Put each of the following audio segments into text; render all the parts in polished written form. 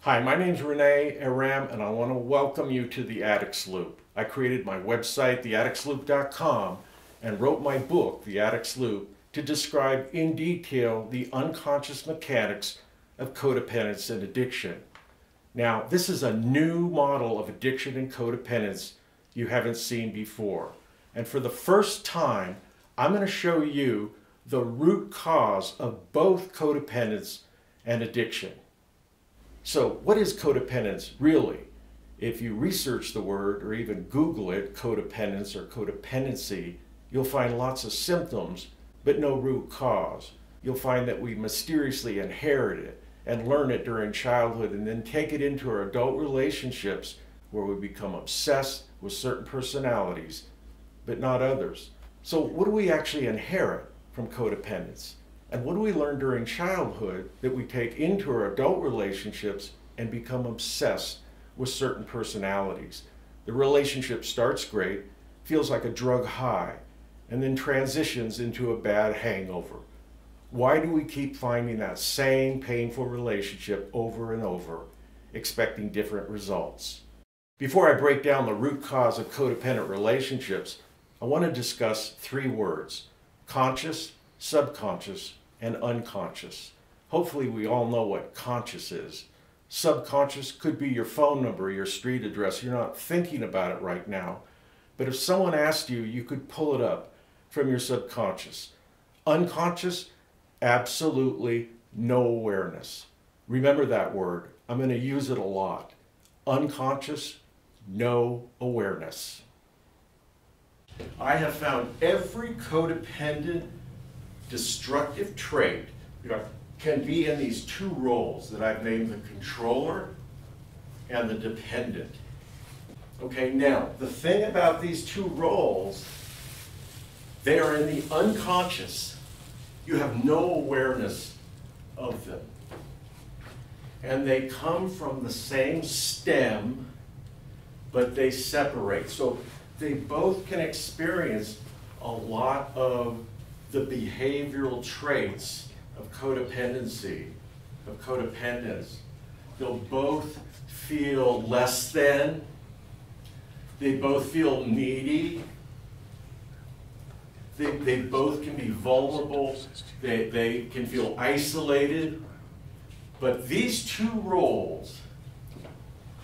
Hi, my name is Renee Aram, and I want to welcome you to the Addicts Loop. I created my website, theaddictsloop.com, and wrote my book, The Addicts Loop, to describe in detail the unconscious mechanics of codependence and addiction. Now, this is a new model of addiction and codependence you haven't seen before. And for the first time, I'm going to show you the root cause of both codependence and addiction. So what is codependence really? If you research the word or even Google it, codependence or codependency, you'll find lots of symptoms, but no root cause. You'll find that we mysteriously inherit it and learn it during childhood and then take it into our adult relationships where we become obsessed with certain personalities, but not others. So what do we actually inherit from codependence? And what do we learn during childhood that we take into our adult relationships and become obsessed with certain personalities? The relationship starts great, feels like a drug high, and then transitions into a bad hangover. Why do we keep finding that same painful relationship over and over, expecting different results? Before I break down the root cause of codependent relationships, I want to discuss three words: conscious, subconscious, and unconscious. Hopefully we all know what conscious is. Subconscious could be your phone number, your street address. You're not thinking about it right now. But if someone asked you, you could pull it up from your subconscious. Unconscious, absolutely no awareness. Remember that word. I'm going to use it a lot. Unconscious, no awareness. I have found every codependent destructive trait can be in these two roles that I've named the controller and the dependent. Okay, now the thing about these two roles, they are in the unconscious. You have no awareness of them. And they come from the same stem, but they separate. So they both can experience a lot of the behavioral traits of codependency, of codependence. They'll both feel less than. They both feel needy. They both can be vulnerable. They can feel isolated. But these two roles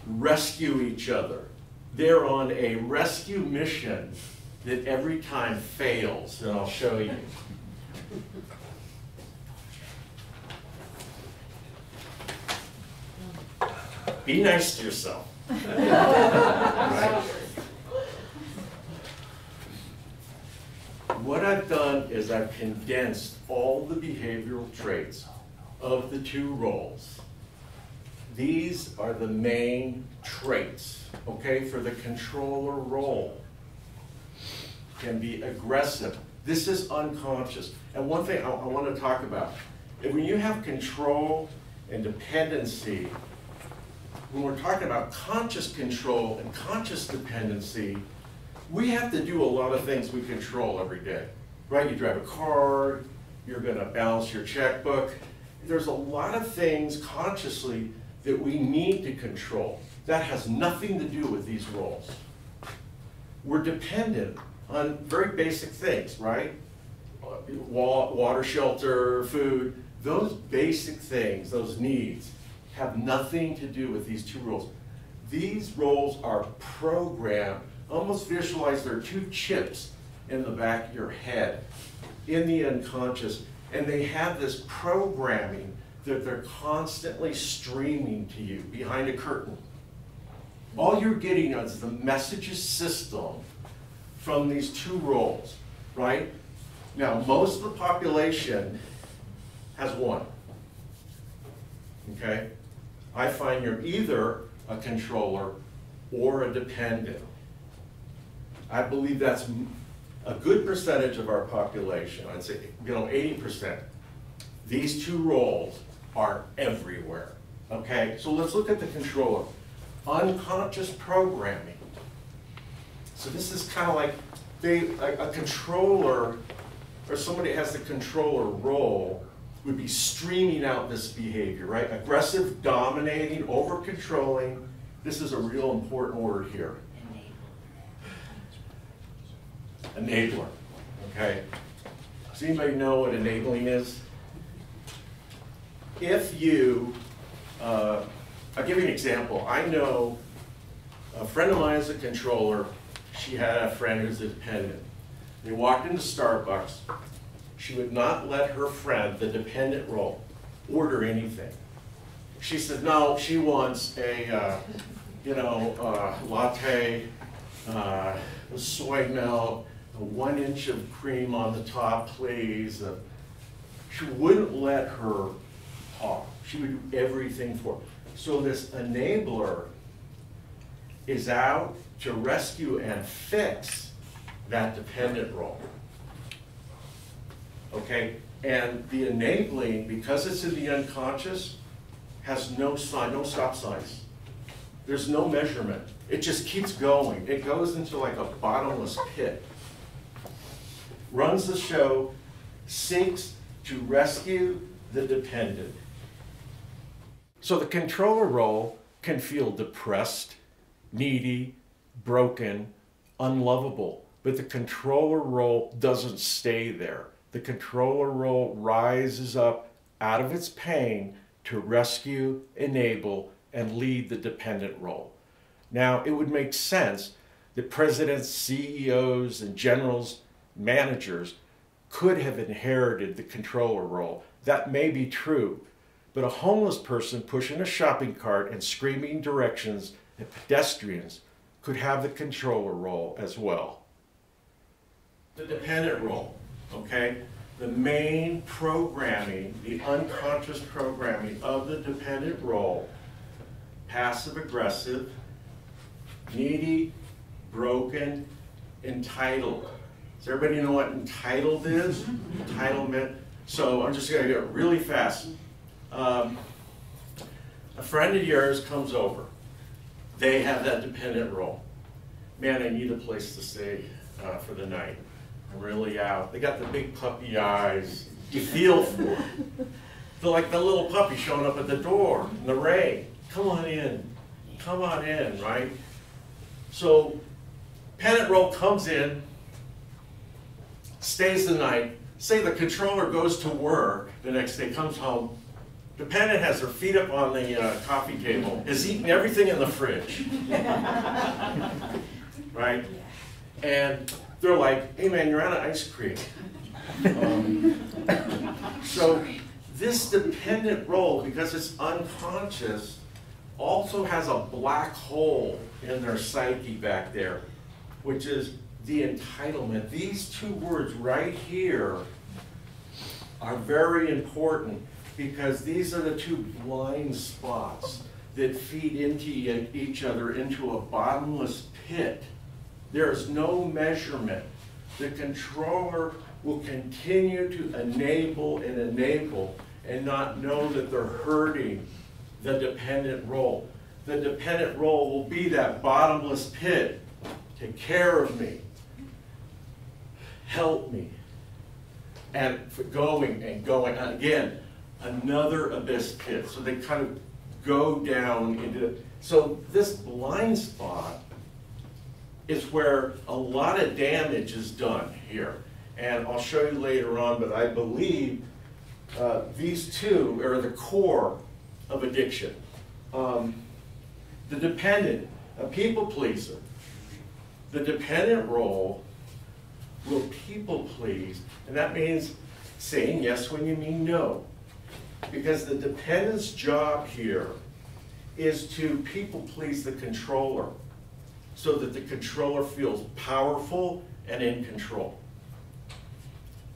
rescue each other. They're on a rescue mission that every time fails, and I'll show you. Be nice to yourself. Right? What I've done is I've condensed all the behavioral traits of the two roles. These are the main traits, okay, for the controller role. Can be aggressive. This is unconscious. And one thing I want to talk about, when you have control and dependency, when we're talking about conscious control and conscious dependency, we have to do a lot of things we control every day, right? You drive a car, you're going to balance your checkbook. There's a lot of things consciously that we need to control. That has nothing to do with these roles. We're dependent on very basic things, right? Water, shelter, food. Those basic things, those needs, have nothing to do with these two roles. These roles are programmed. Almost visualize there are two chips in the back of your head, in the unconscious, and they have this programming that they're constantly streaming to you behind a curtain. All you're getting is the messages system from these two roles, right? Now, most of the population has one, okay? I find you're either a controller or a dependent. I believe that's a good percentage of our population. I'd say, 80%. These two roles are everywhere, okay? So let's look at the controller. Unconscious programming. So this is kind of like a controller, or somebody has the controller role, would be streaming out this behavior, right? Aggressive, dominating, over-controlling. This is a real important word here. Enabler, okay? Does anybody know what enabling is? If you, I'll give you an example. I know a friend of mine is a controller. She had a friend who's a dependent. They walked into Starbucks. She would not let her friend, the dependent role, order anything. She said, no, she wants a, latte, with soy milk, a 1 inch of cream on the top, please. She wouldn't let her talk. She would do everything for her. So this enabler is out to rescue and fix that dependent role. Okay, and the enabling, because it's in the unconscious, has no sign, no stop signs. There's no measurement. It just keeps going. It goes into like a bottomless pit. Runs the show, seeks to rescue the dependent. So the controller role can feel depressed, needy, broken, unlovable, but the controller role doesn't stay there. The controller role rises up out of its pain to rescue, enable, and lead the dependent role. Now, it would make sense that presidents, CEOs, and generals, managers could have inherited the controller role. That may be true, but a homeless person pushing a shopping cart and screaming directions at pedestrians could have the controller role as well. The dependent role. Okay, the main programming, the unconscious programming of the dependent role, passive-aggressive, needy, broken, entitled. Does everybody know what entitled is? Entitlement. So I'm just going to get really fast. A friend of yours comes over. They have that dependent role. Man, I need a place to stay for the night. I'm really out. They got the big puppy eyes. You feel for them. They're like the little puppy showing up at the door in the rain. Come on in. Come on in, right? So, dependent role comes in, stays the night. Say the controller goes to work the next day, comes home. Dependent has her feet up on the coffee table, is eating everything in the fridge. Right? And they're like, hey man, you're out of ice cream. So this dependent role, because it's unconscious, also has a black hole in their psyche back there, which is the entitlement. These two words right here are very important because these are the two blind spots that feed into each other into a bottomless pit. There is no measurement. The controller will continue to enable and not know that they're hurting the dependent role. The dependent role will be that bottomless pit. Take care of me. Help me. And for going and going. Again, another abyss pit. So they kind of go down into, so this blind spot is where a lot of damage is done here. And I'll show you later on, but I believe these two are the core of addiction. The dependent, a people pleaser. The dependent role will people please, and that means saying yes when you mean no. Because the dependent's job here is to people please the controller so that the controller feels powerful and in control.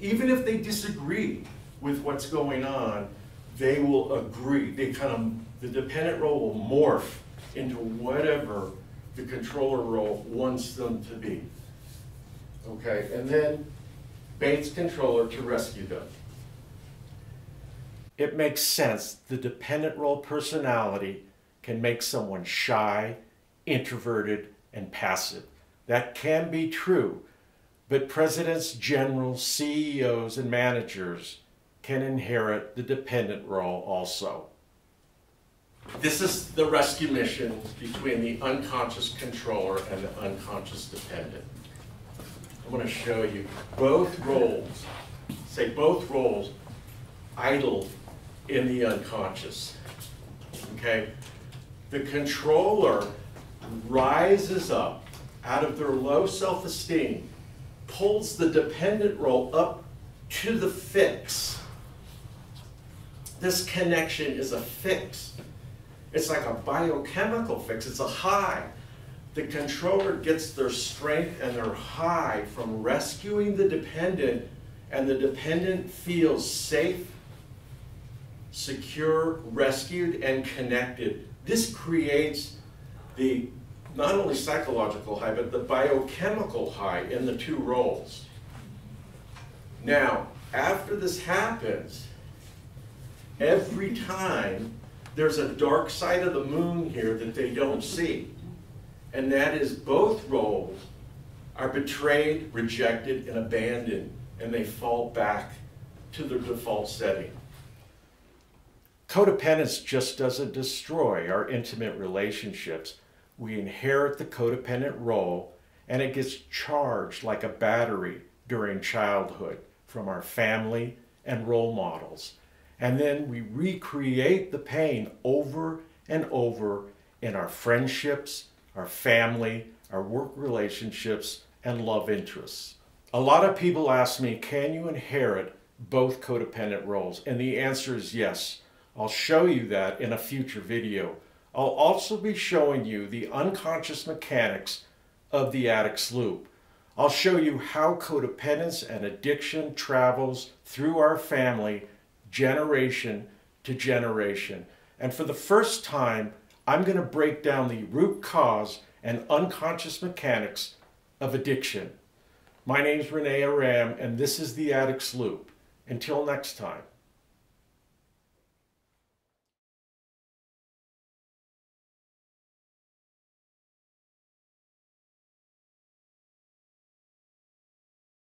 Even if they disagree with what's going on, they will agree. The dependent role will morph into whatever the controller role wants them to be. Okay, and then baits controller to rescue them. It makes sense. The dependent role personality can make someone shy, introverted, and passive. That can be true, but presidents, generals, CEOs, and managers can inherit the dependent role also. This is the rescue mission between the unconscious controller and the unconscious dependent. I'm going to show you both roles, say both roles, idle in the unconscious. Okay? The controller rises up out of their low self-esteem, pulls the dependent role up to the fix. This connection is a fix. It's like a biochemical fix. It's a high. The controller gets their strength and their high from rescuing the dependent, and the dependent feels safe, secure, rescued, and connected. This creates the not only psychological high, but the biochemical high in the two roles. Now, after this happens, every time there's a dark side of the moon here that they don't see. And that is both roles are betrayed, rejected, and abandoned, and they fall back to their default setting. Codependence just doesn't destroy our intimate relationships. We inherit the codependent role, and it gets charged like a battery during childhood from our family and role models. And then we recreate the pain over and over in our friendships, our family, our work relationships, and love interests. A lot of people ask me, can you inherit both codependent roles? And the answer is yes. I'll show you that in a future video. I'll also be showing you the unconscious mechanics of the Addicts loop. I'll show you how codependence and addiction travels through our family generation to generation. And for the first time, I'm going to break down the root cause and unconscious mechanics of addiction. My name is Renee Aram, and this is the Addicts Loop. Until next time.